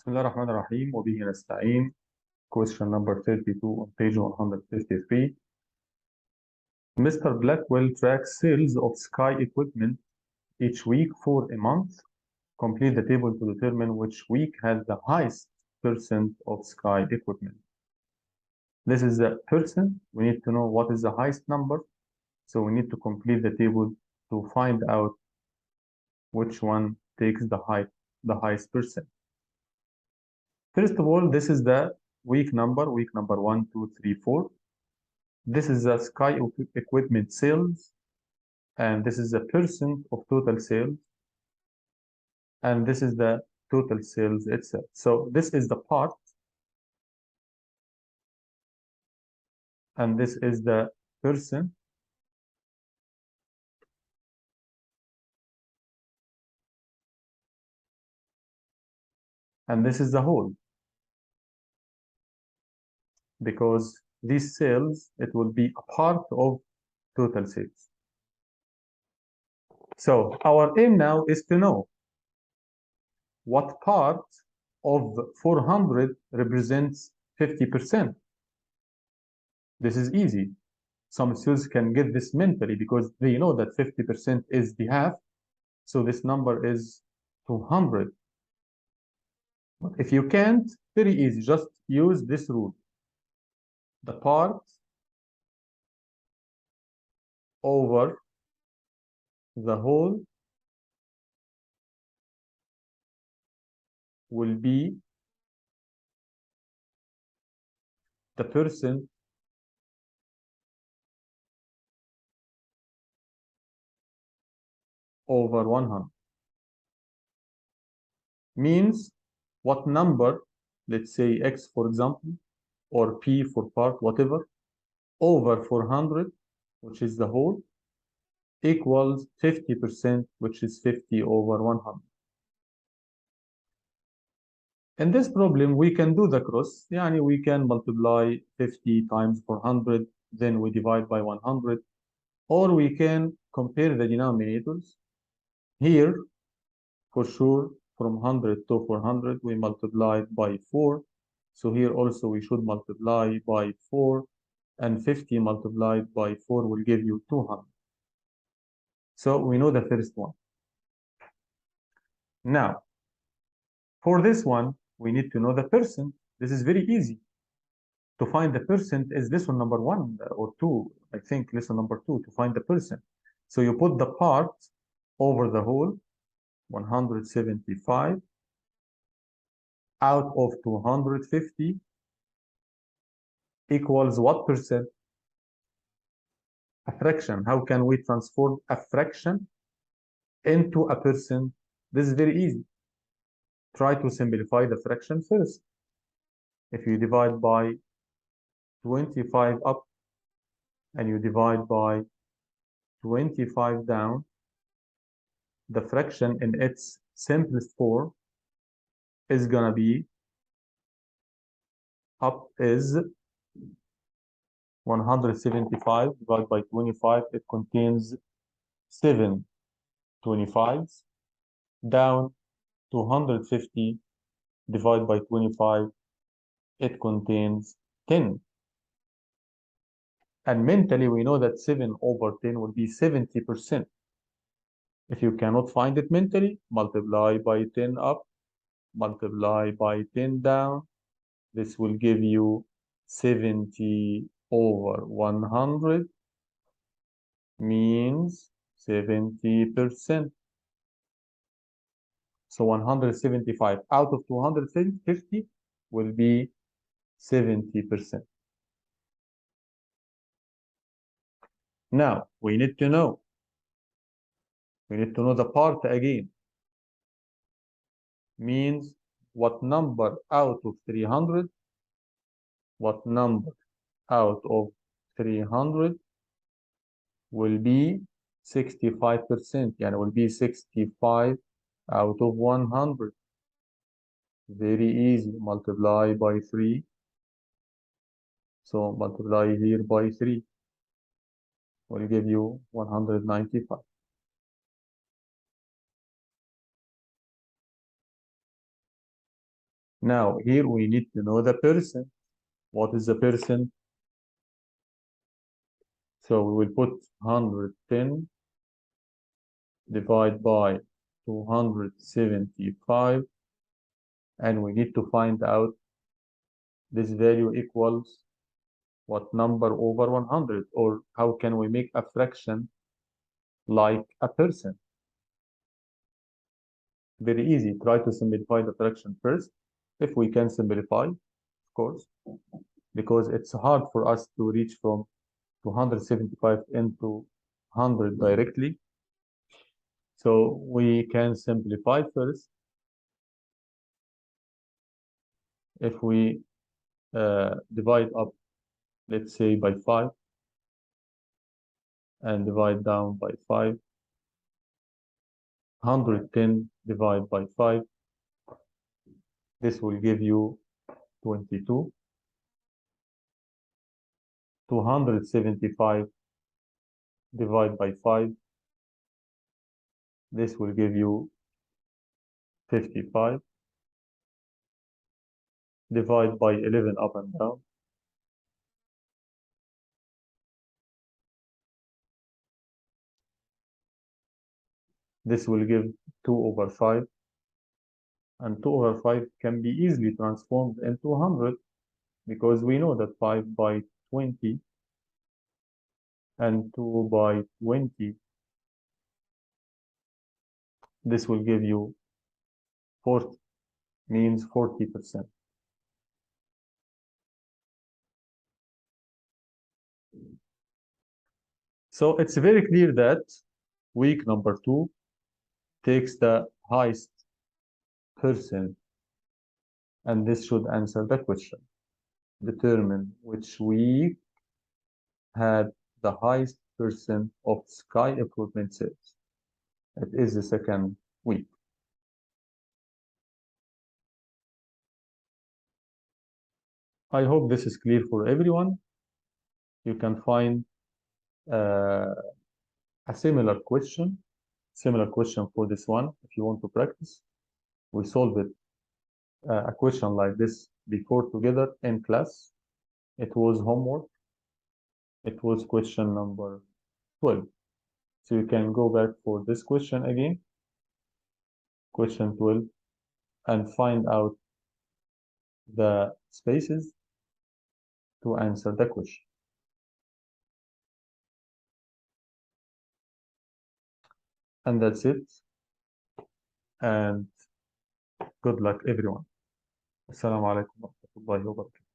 بسم الله الرحمن الرحيم وبه نستعين. Question number 32 on page 153. Mr. Blackwell tracks sales of Sky equipment each week for a month. Complete the table to determine which week has the highest percent of Sky equipment. This is the percent. We need to know what is the highest number. So we need to complete the table to find out which one takes the highest percent. First of all, this is the week number 1, 2, 3, 4. This is the Sky equipment sales, and this is the percent of total sales, and this is the total sales itself. So this is the part, and this is the percent, and this is the whole. Because these sales, it will be a part of total sales. So our aim now is to know what part of 400 represents 50%. This is easy. Some students can get this mentally because they know that 50% is the half. So this number is 200. But if you can't, very easy, just use this rule. The part over the whole will be the percent over 100. Means what number, let's say x for example, or p for part, whatever, over 400, which is the whole, equals 50%, which is 50 over 100. In this problem, we can do the cross. Yani we can multiply 50 times 400, then we divide by 100, or we can compare the denominators. Here, for sure, from 100 to 400, we multiplied by 4. So here also we should multiply by 4, and 50 multiplied by 4 will give you 200. So we know the first one. Now, for this one, we need to know the percent. This is very easy. To find the percent is lesson number 1 or 2, I think lesson number 2, to find the percent. So you put the part over the whole, 175, out of 250 equals what percent? A fraction. How can we transform a fraction into a percent? This is very easy. Try to simplify the fraction first. If you divide by 25 up and you divide by 25 down, the fraction in its simplest form is gonna be up is 175 divided by 25. It contains 7 25s. Down 250 divided by 25. It contains 10. And mentally, we know that 7 over 10 will be 70%. If you cannot find it mentally, multiply by 10 up, multiply by 10 down. This will give you 70 over 100 means 70%. So 175 out of 250 will be 70%. Now, we need to know the part again. Means what number out of 300, what number out of 300 will be 65%, and will be 65 out of 100. Very easy, multiply by 3. So multiply here by 3 will give you 195. Now, here we need to know the percent. What is the percent? So we will put 110 divided by 275, and we need to find out this value equals what number over 100, or how can we make a fraction like a percent? Very easy. Try to simplify the fraction first. If we can simplify, of course, because it's hard for us to reach from 275 into 100 directly. So we can simplify first. If we divide up, let's say, by 5, and divide down by 5, 110 divided by 5, this will give you 22. 275 divided by 5, this will give you 55. Divide by 11 up and down. This will give 2 over 5. And 2 over 5 can be easily transformed into 100, because we know that 5 by 20 and 2 by 20, this will give you 40, means 40%. So it's very clear that week number 2 takes the highest percent, and this should answer the question. Determine which week had the highest percent of Sky equipment sales. It is the second week. I hope this is clear for everyone. You can find a similar question for this one if you want to practice. We solved it, a question like this before together in class. It was homework. It was question number 12. So you can go back for this question again, question 12, and find out the spaces to answer the question. And that's it. And good luck, everyone. Assalamu alaikum wa rahmatullahi wa barakatuh.